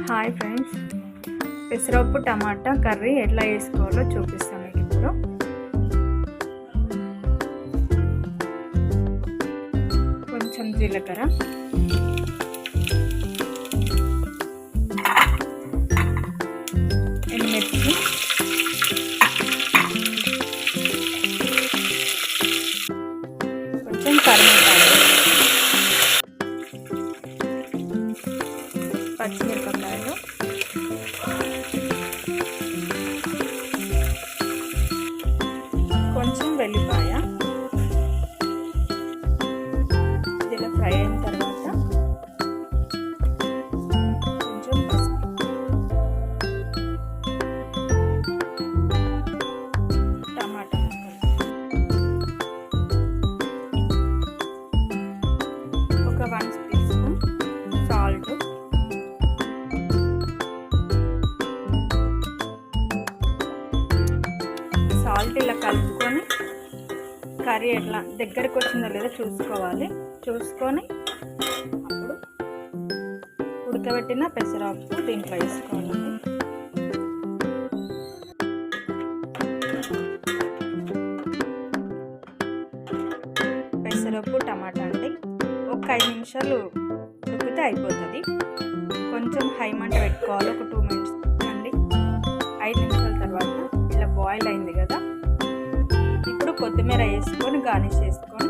Hi friends, పెసరపప్పు టమాటా curry ఎట్లా చేసుకోవాలో చూపిస్తాను మీకు ఇప్పుడు. కొంచెం జీలకర్ర, ఎండుమిర్చి, కొంచెం కరివేపాకు, పచ్చిమిరపకాయలు, కొంచెం వెల్లిపాయ. ఇలా ఫ్రై అయిన తర్వాత కొంచెం పసుపు, టమాటా ముక్కలు, ఒక 1 స్పూన్ సాల్ట్, సాల్ట్ ఇలా కలుపుకొని కర్రీ ఎట్లా దగ్గరకు వచ్చిందో లేదో చూసుకోవాలి. చూసుకొని అప్పుడు ఉడకబెట్టిన పెసరపప్పు దీంట్లో వేసుకోవాలండి. పెసరపప్పు టమాటా అంటే ఒక 5 నిమిషాలు ఉడికితే అయిపోతుంది. కొంచెం హై మంట పెట్టుకోవాలి, ఒక 2 మినిట్స్ అండి. 5 నిమిషాల తర్వాత ఇలా బాయిల్ అయింది కదా, ఇప్పుడు కొత్తిమీర వేసుకొని గార్నిష్ చేసుకొని